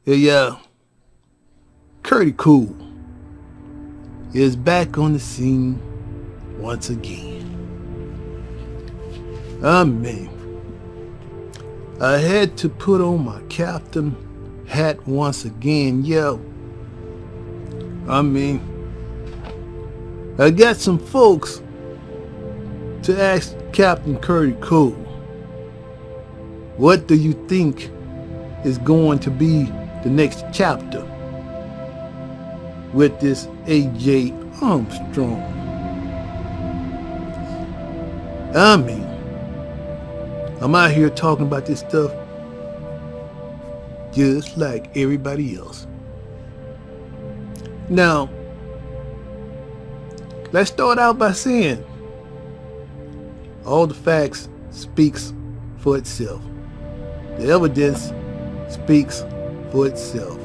Yeah, CURTIEECOOL is back on the scene once again. Man, I had to put on my captain hat once again. I mean, I got some folks to ask Captain CURTIEECOOL, what do you think is going to be the next chapter with this A.J. Armstrong? I mean, I'm out here talking about this stuff just like everybody else. Now, let's start out by saying all the facts speaks for itself. The evidence speaks for itself.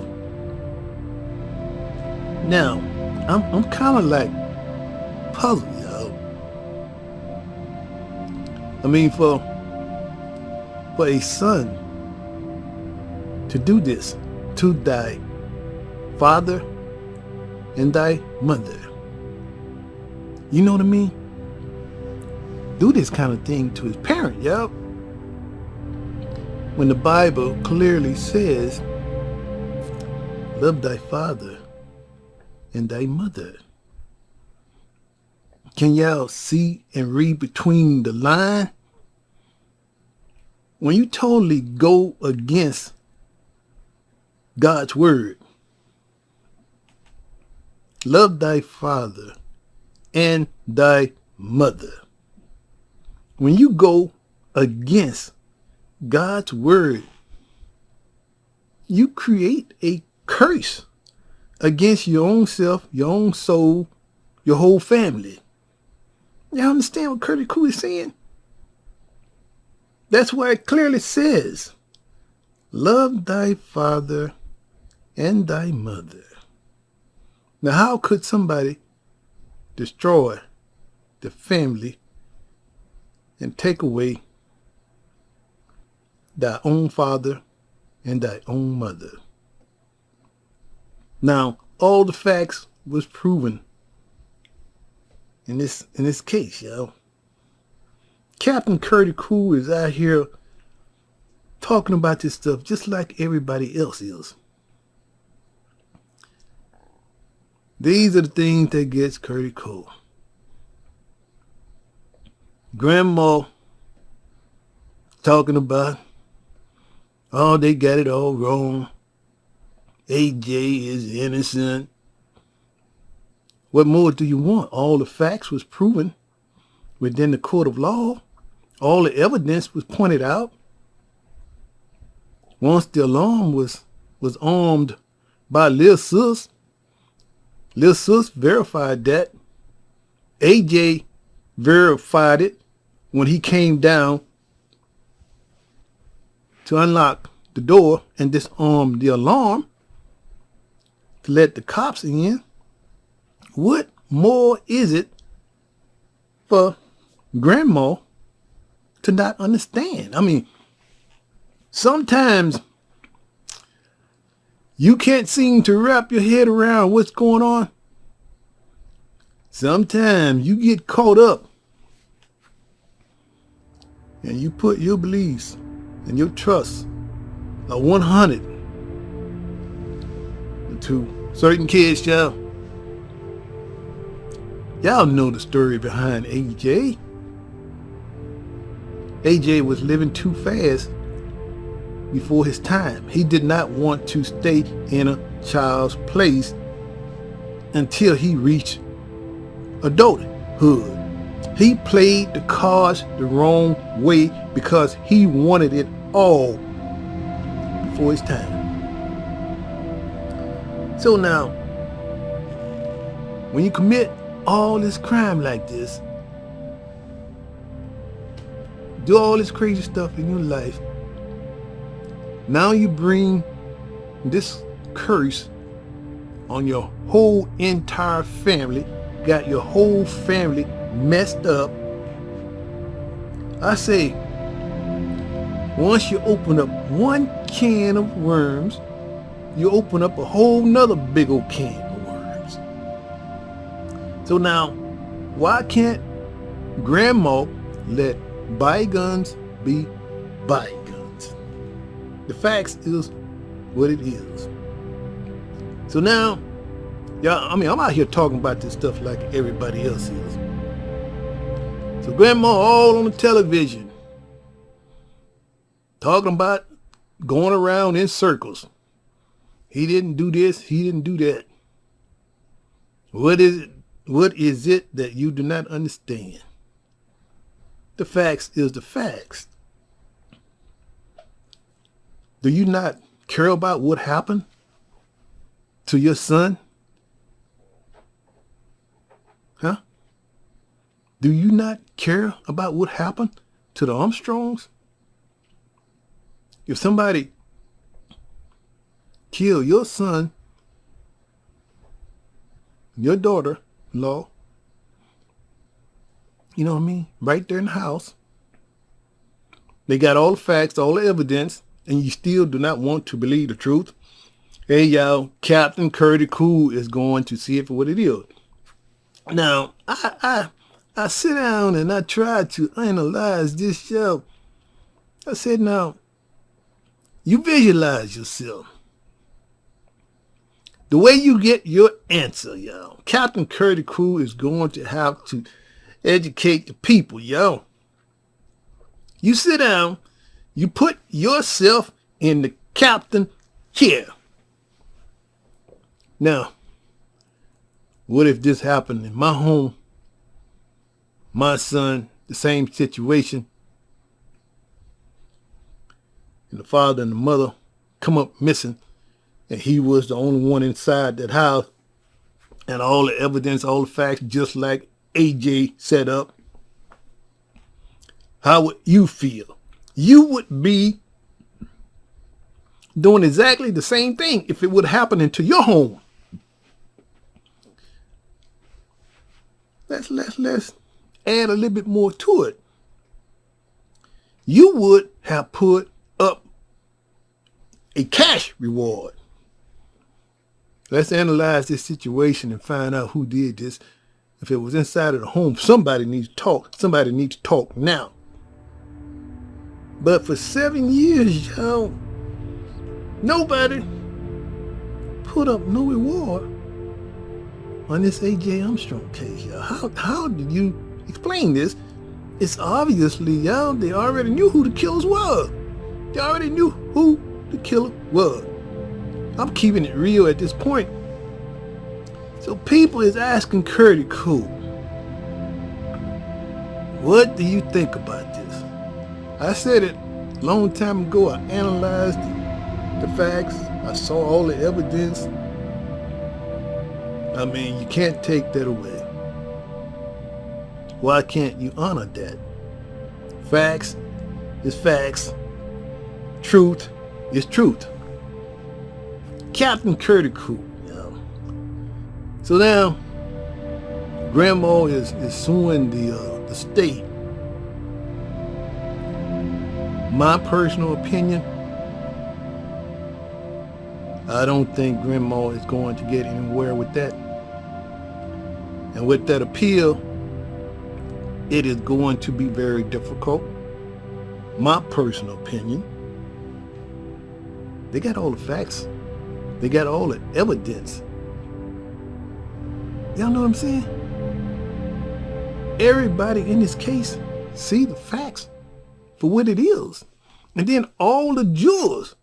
Now, I'm kind of like puzzled, y'all. I mean, for a son to do this to thy father and thy mother, you know what I mean? Do this kind of thing to his parent, y'all. When the Bible clearly says, love thy father and thy mother. Can y'all see and read between the line? When you totally go against God's word, love thy father and thy mother. When you go against God's word, you create a curse against your own self, your own soul, your whole family. Y'all understand what CURTIEECOOL is saying? That's why it clearly says, love thy father and thy mother. Now, how could somebody destroy the family and take away thy own father and thy own mother? Now, all the facts was proven in this case, y'all. Captain CURTIEECOOL is out here talking about this stuff just like everybody else is. These are the things that gets CURTIEECOOL. Grandma talking about, oh, they got it all wrong. AJ is innocent. What more do you want? All the facts was proven within the court of law. All the evidence was pointed out. Once the alarm was armed by Lil Sus verified that. AJ verified it when he came down to unlock the door and disarm the alarm to let the cops in. What more is it for Grandma to not understand? I mean, sometimes you can't seem to wrap your head around what's going on. Sometimes you get caught up and you put your beliefs and your trust a 100 into certain kids, y'all. Y'all know the story behind AJ. AJ was living too fast before his time. He did not want to stay in a child's place until he reached adulthood. He played the cards the wrong way because he wanted it all before his time. So now, when you commit all this crime like this, do all this crazy stuff in your life, now you bring this curse on your whole entire family, got your whole family messed up. I say, once you open up one can of worms, you open up a whole nother big old can of worms. So now, why can't grandma let bygones be bygones? The facts is what it is. So now, y'all, I'm out here talking about this stuff like everybody else is. So grandma all on the television talking about going around in circles. He didn't do this, he didn't do that. What is it that you do not understand? The facts is the facts. Do you not care about what happened to your son? Huh? Do you not care about what happened to the Armstrongs? If somebody killed your son, your daughter-in-law, you know what I mean, right there in the house, they got all the facts, all the evidence, and you still do not want to believe the truth. Hey, y'all, Captain CURTIEECOOL is going to see it for what it is. Now, I sit down and I try to analyze this show. I said, now, you visualize yourself. The way you get your answer, y'all. Captain CURTIEECOOL is going to have to educate the people, yo. You sit down, you put yourself in the captain chair. Now, what if this happened in my home? My son, the same situation. And the father and the mother come up missing. And he was the only one inside that house. And all the evidence, all the facts, just like AJ set up. How would you feel? You would be doing exactly the same thing if it would happen into your home. Let's add a little bit more to it. You would have put up a cash reward. Let's analyze this situation and find out who did this. If it was inside of the home, somebody needs to talk. Somebody needs to talk now. But for 7 years, y'all, nobody put up no reward on this A.J. Armstrong case, y'all. How did you explain this? It's obviously, y'all, they already knew who the killers were. They already knew who the killer was. I'm keeping it real at this point. So people is asking CURTIEECOOL, what do you think about this? I said it a long time ago. I analyzed the facts. I saw all the evidence. I mean, you can't take that away. Why can't you honor that? Facts is facts. Truth is truth. Captain CURTIEECOOL. So now, grandma is suing the state. My personal opinion, I don't think grandma is going to get anywhere with that. And with that appeal, it is going to be very difficult. My personal opinion, they got all the facts. They got all the evidence. Y'all know what I'm saying? Everybody in this case see the facts for what it is. And then all the jurors,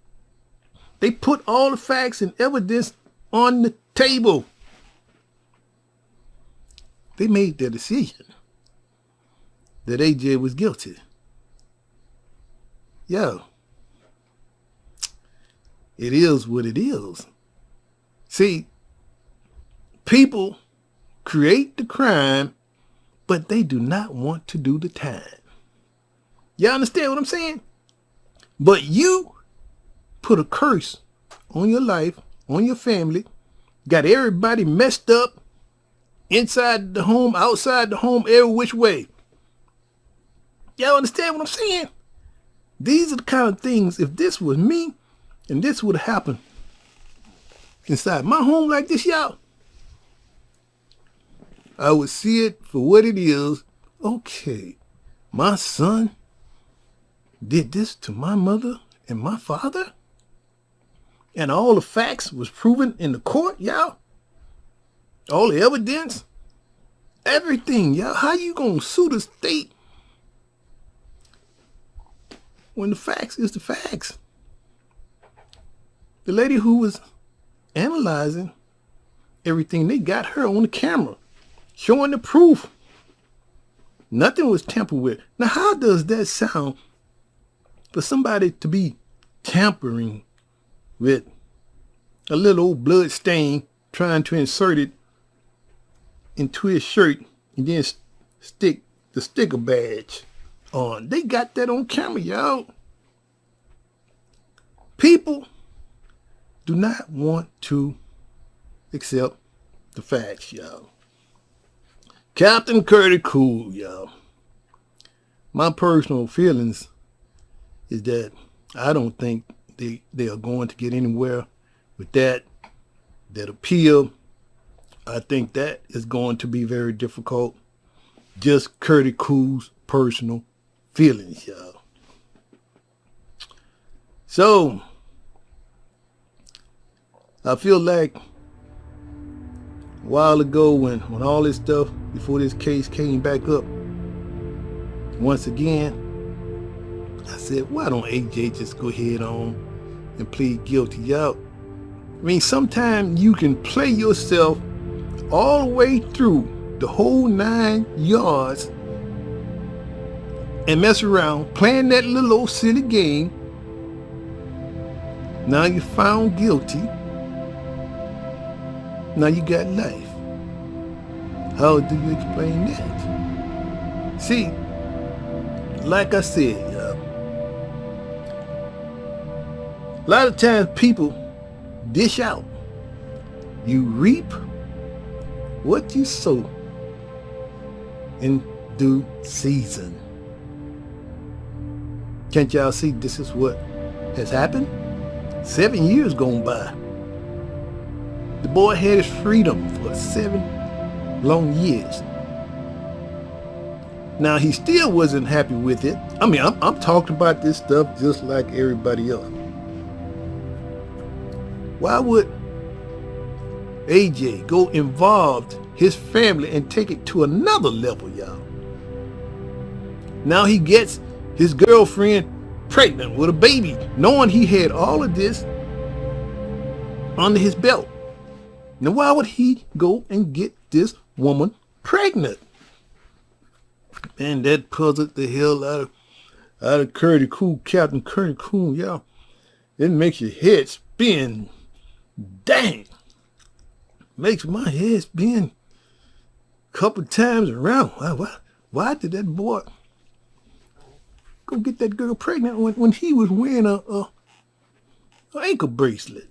they put all the facts and evidence on the table. They made their decision that AJ was guilty. Yo, it is what it is. See, people create the crime, but they do not want to do the time. Y'all understand what I'm saying? But you put a curse on your life, on your family, got everybody messed up, inside the home, outside the home, every which way. Y'all understand what I'm saying? These are the kind of things, if this was me and this would have happened, inside my home like this, y'all, I would see it for what it is. Okay, my son did this to my mother and my father, and all the facts was proven in the court, y'all. All the evidence, everything, y'all. How you gonna sue the state when the facts is the facts? The lady who was analyzing everything, they got her on the camera, showing the proof. Nothing was tampered with. Now, how does that sound for somebody to be tampering with a little old blood stain, trying to insert it into his shirt and then stick the sticker badge on? They got that on camera, y'all. People do not want to accept the facts, y'all. Captain CURTIEECOOL, y'all. My personal feelings is that I don't think they are going to get anywhere with that appeal. I think that is going to be very difficult. Just CURTIEECOOL's personal feelings, y'all. So I feel like a while ago when all this stuff, before this case came back up once again, I said, why don't AJ just go ahead on and plead guilty, y'all? I mean, sometimes you can play yourself all the way through the whole 9 yards and mess around playing that little old silly game. Now you're found guilty. Now you got life. How do you explain that? See, like I said, y'all, a lot of times people dish out. You reap what you sow in due season. Can't y'all see this is what has happened? 7 years gone by. The boy had his freedom for 7 long years. Now, he still wasn't happy with it. I mean, I'm talking about this stuff just like everybody else. Why would AJ go involve his family and take it to another level, y'all? Now he gets his girlfriend pregnant with a baby, knowing he had all of this under his belt. Now, why would he go and get this woman pregnant? Man, that puzzled the hell out of CURTIEECOOL, Captain CURTIEECOOL, y'all. It makes your head spin. Dang. Makes my head spin a couple times around. Why did that boy go get that girl pregnant when he was wearing a ankle bracelet?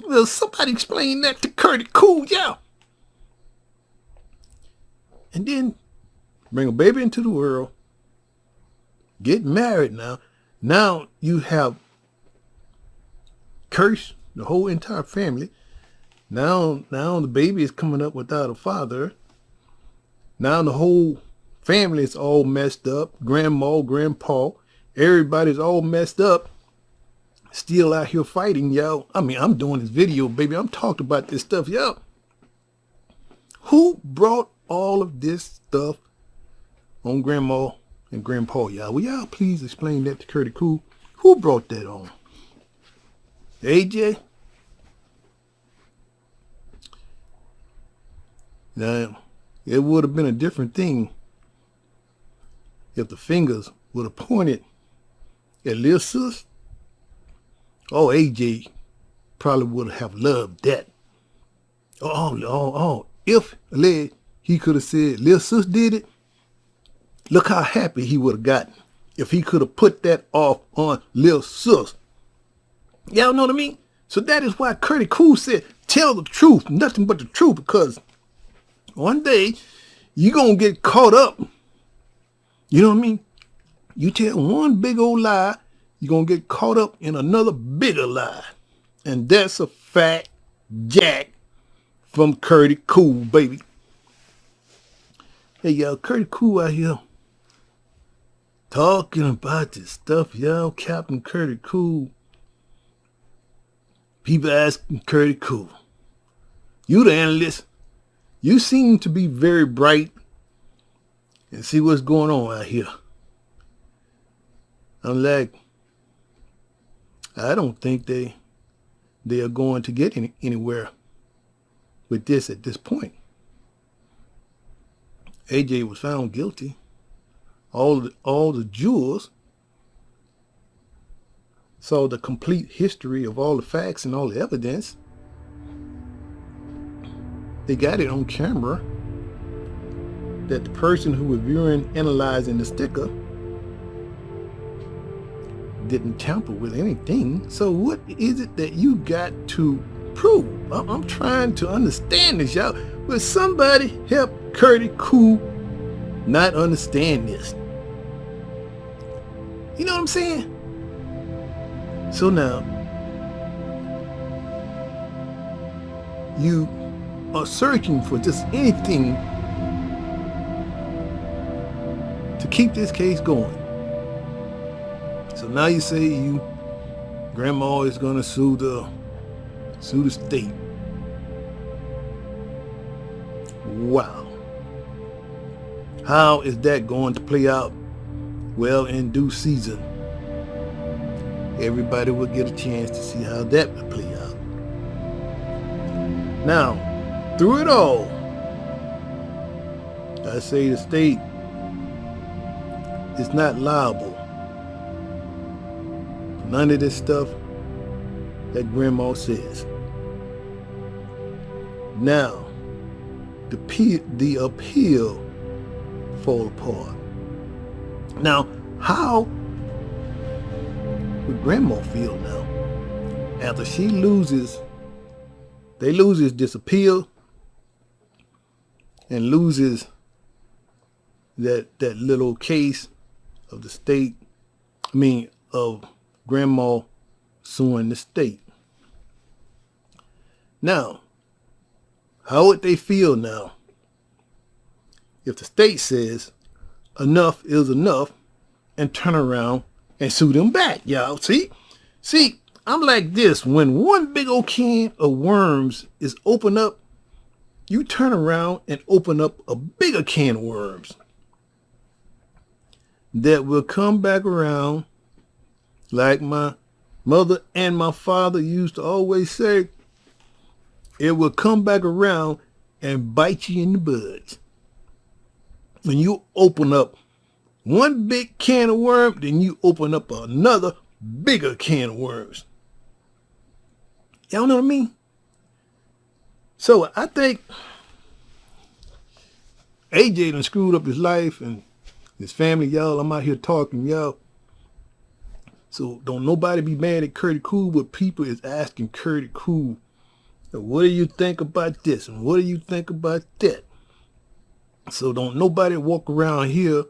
Well, somebody explain that to CURTIEECOOL, y'all. And then bring a baby into the world. Get married now. Now you have cursed the whole entire family. Now the baby is coming up without a father. Now the whole family is all messed up. Grandma, grandpa, everybody's all messed up. Still out here fighting, y'all. I mean, I'm doing this video, baby. I'm talking about this stuff, y'all. Who brought all of this stuff on grandma and grandpa, y'all? Will y'all please explain that to CURTIEECOOL? Who brought that on? AJ? Now, it would have been a different thing if the fingers would have pointed at Lil Sis. Oh, AJ probably would have loved that. If he could have said Lil Sis did it, look how happy he would have gotten if he could have put that off on Lil Sis. Y'all know what I mean? So that is why CURTIEECOOL said, tell the truth, nothing but the truth, because one day you're going to get caught up. You know what I mean? You tell one big old lie, you're going to get caught up in another bigger lie. And that's a fact Jack from CURTIEECOOL, baby. Hey, y'all, CURTIEECOOL out here talking about this stuff, y'all. Captain CURTIEECOOL. People asking CURTIEECOOL. You the analyst. You seem to be very bright and see what's going on out here. I'm like, I don't think they are going to get anywhere with this at this point. AJ was found guilty. All the jurors saw the complete history of all the facts and all the evidence. They got it on camera that the person who was viewing, analyzing the sticker didn't tamper with anything. So what is it that you got to prove? I'm trying to understand this, y'all. Will somebody help CURTIEECOOL not understand this? You know what I'm saying? So now, you are searching for just anything to keep this case going. So now you say grandma is gonna sue the state. Wow. How is that going to play out? Well, in due season, everybody will get a chance to see how that will play out. Now, through it all, I say the state is not liable for none of this stuff that grandma says. Now, the appeal fall apart. Now, how would grandma feel now after she loses this appeal and loses that little case of the state, of grandma suing the state? Now, how would they feel now if the state says enough is enough and turn around and sue them back, y'all? See, I'm like this. When one big old can of worms is opened up, you turn around and open up a bigger can of worms that will come back around, like my mother and my father used to always say, it will come back around and bite you in the butt. When you open up one big can of worms, then you open up another bigger can of worms. Y'all know what I mean? So I think AJ done screwed up his life and his family, y'all. I'm out here talking, y'all. So don't nobody be mad at CURTIEECOOL, but people is asking CURTIEECOOL, what do you think about this? And what do you think about that? So don't nobody walk around here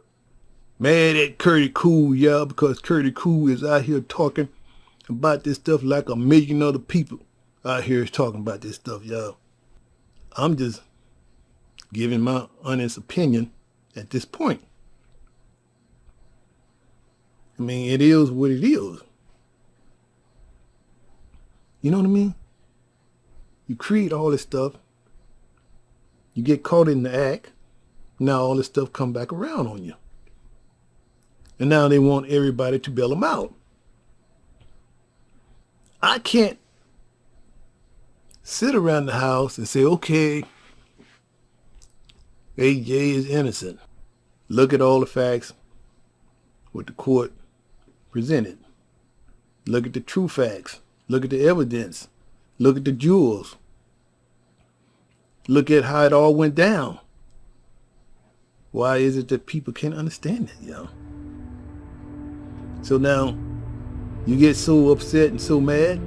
mad at CURTIEECOOL, y'all, because CURTIEECOOL is out here talking about this stuff like a million other people out here is talking about this stuff, y'all. I'm just giving my honest opinion at this point. It is what it is. You know what I mean? You create all this stuff. You get caught in the act. Now all this stuff come back around on you. And now they want everybody to bail them out. I can't sit around the house and say, okay, AJ is innocent. Look at all the facts, what the court presented. Look at the true facts. Look at the evidence. Look at the jurors. Look at how it all went down. Why is it that people can't understand it, yo? So now you get so upset and so mad,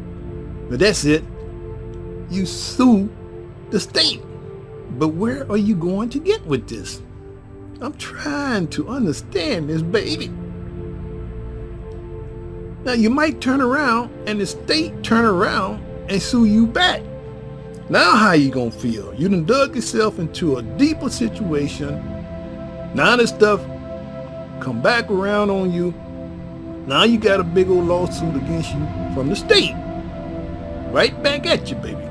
but that's it. You sue the state. But where are you going to get with this? I'm trying to understand this, baby. Now you might turn around and the state turn around and sue you back. Now how you gonna feel? You done dug yourself into a deeper situation. Now this stuff come back around on you. Now you got a big old lawsuit against you from the state. Right back at you, baby.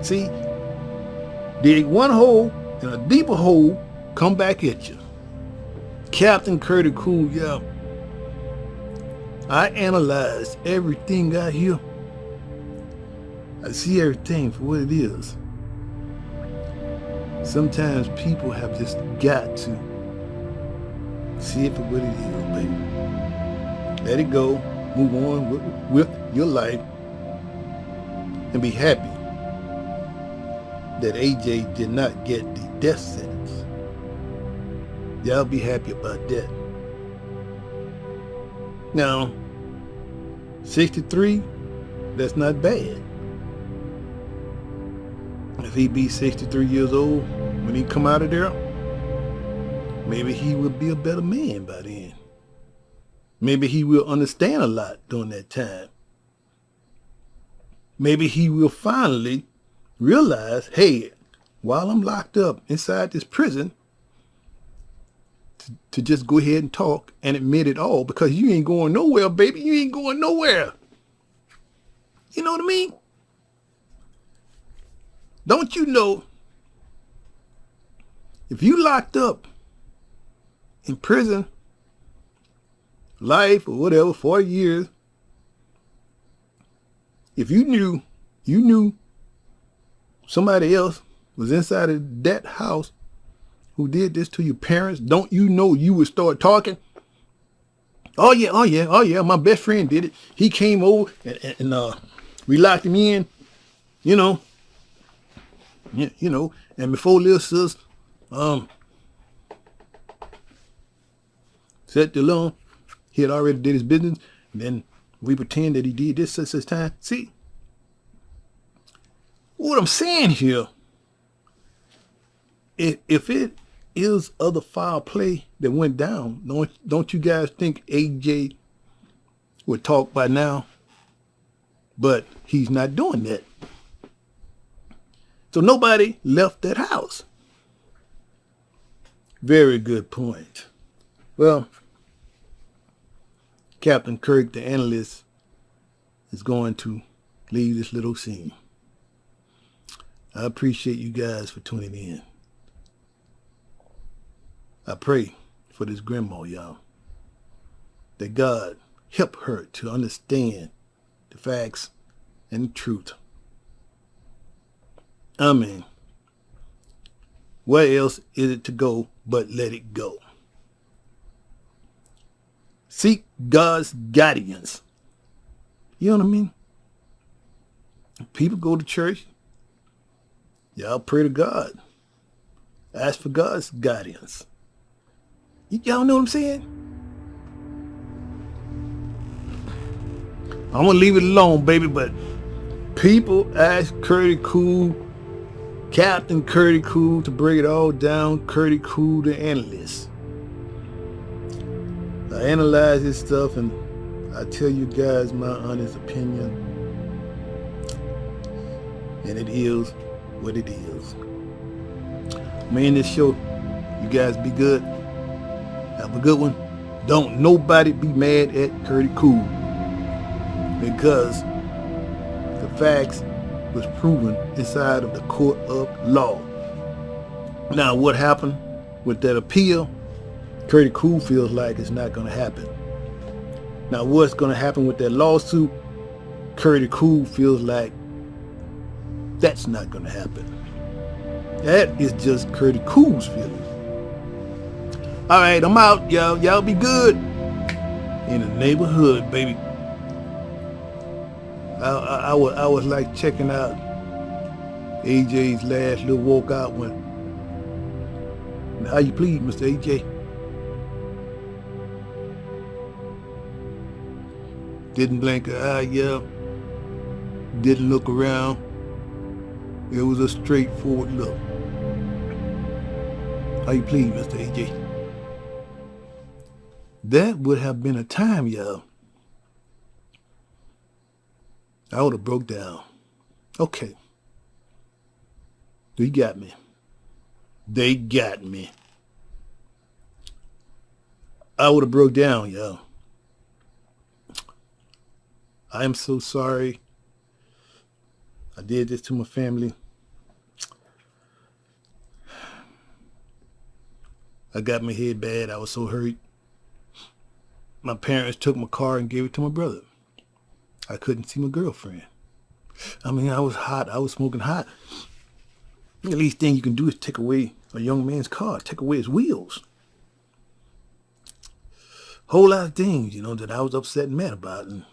See, dig one hole and a deeper hole come back at you. Captain CURTIEECOOL, yeah. I analyzed everything out here. I see everything for what it is. Sometimes people have just got to see it for what it is, baby. Let it go. Move on with your life. And be happy that AJ did not get the death sentence. Y'all be happy about that. Now, 63, that's not bad. If he be 63 years old when he come out of there, maybe he will be a better man by then. Maybe he will understand a lot during that time. Maybe he will finally realize, hey, while I'm locked up inside this prison, to just go ahead and talk and admit it all, because you ain't going nowhere, baby. You ain't going nowhere. You know what I mean? Don't you know, if you locked up in prison, life or whatever, 40 years, if you knew somebody else was inside of that house who did this to your parents, don't you know you would start talking? Oh yeah, my best friend did it. He came over and we locked him in, you know, and before little sis set the alarm, he had already did his business, and then we pretend that he did this such time. See, what I'm saying here, if it is other foul play that went down, don't you guys think AJ would talk by now? But he's not doing that. So nobody left that house. Very good point. Well, Captain Kirk, the analyst, is going to leave this little scene. I appreciate you guys for tuning in. I pray for this grandma, y'all, that God help her to understand the facts and the truth. I mean, where else is it to go but let it go? Seek God's guidance. You know what I mean? People go to church. Y'all pray to God. Ask for God's guidance. Y'all know what I'm saying? I'm going to leave it alone, baby, but people ask CURTIEECOOL, Captain CURTIEECOOL, to break it all down. CURTIEECOOL, the analyst. I analyze this stuff and I tell you guys my honest opinion. And it is what it is. I'm gonna end this show. You guys be good. Have a good one. Don't nobody be mad at CURTIEECOOL, because the facts was proven inside of the court of law. Now, what happened with that appeal, CURTIEECOOL feels like it's not going to happen. Now, what's going to happen with that lawsuit, CURTIEECOOL feels like that's not going to happen. That is just CURTIEECOOL's feeling. All right, I'm out, y'all. Y'all be good in the neighborhood, baby. I was like checking out AJ's last little walkout when. How you plead, Mr. AJ? Didn't blink an eye, yeah. Didn't look around. It was a straightforward look. How you plead, Mr. AJ? That would have been a time, y'all. I would have broke down. Okay. They got me. They got me. I would have broke down, yo. I am so sorry. I did this to my family. I got my head bad. I was so hurt. My parents took my car and gave it to my brother. I couldn't see my girlfriend. I mean, I was hot. I was smoking hot. The least thing you can do is take away a young man's car, take away his wheels. Whole lot of things, that I was upset and mad about. And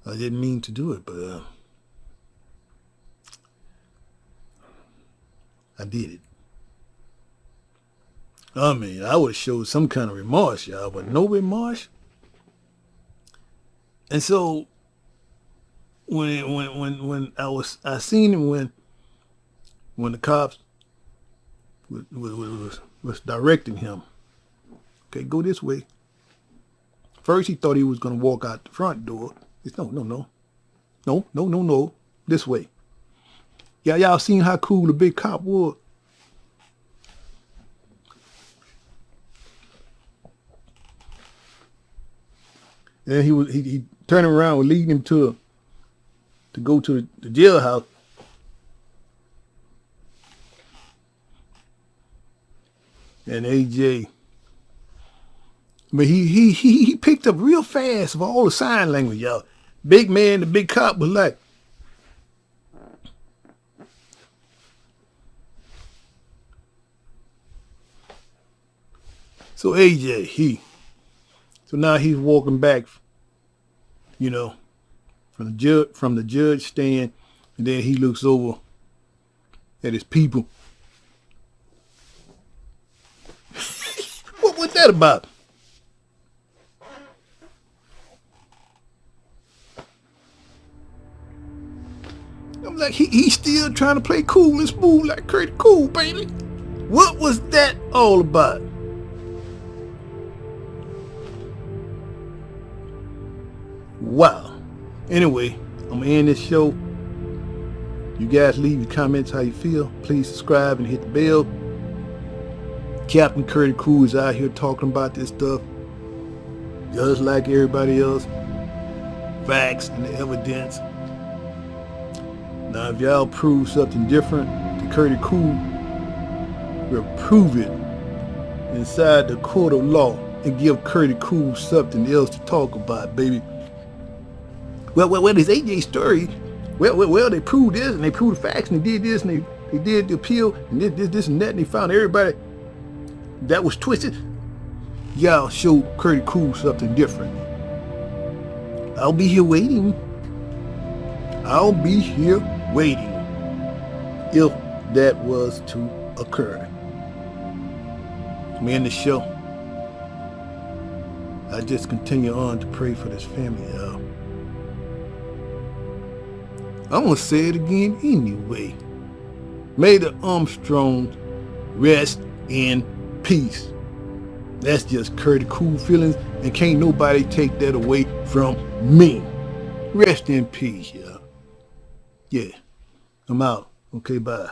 I didn't mean to do it, but I did it. I mean, I would have showed some kind of remorse, y'all, but no remorse. And so when I seen him when the cops was directing him. Okay, go this way. First he thought he was gonna walk out the front door. It's no, this way. Yeah, y'all seen how cool the big cop was. And he turning around and leading him to go to the jailhouse. And AJ, but he picked up real fast of all the sign language, y'all. Big man, the big cop was like, so AJ, so now he's walking back, from the judge stand, and then he looks over at his people. What was that about? I'm like, he's still trying to play cool and smooth like CURTIECOOL, baby. What was that all about? Wow. Anyway, I'm gonna end this show. You guys leave your comments how you feel. Please subscribe and hit the bell. Captain CURTIECOOL is out here talking about this stuff just like everybody else. Facts and the evidence. Now if y'all prove something different to CURTIECOOL, we'll prove it inside the court of law and give CURTIECOOL something else to talk about, baby. Well, this AJ story, well, they proved this and they proved the facts and they did this and they did the appeal and this and that, and they found everybody that was twisted. Y'all show CURTIECOOL something different. I'll be here waiting. I'll be here waiting if that was to occur. Me and the show. I just continue on to pray for this family, y'all. I'm gonna say it again anyway. May the Armstrongs rest in peace. That's just CURTIECOOL feelings, and can't nobody take that away from me. Rest in peace, y'all. Yeah, I'm out. Okay, bye.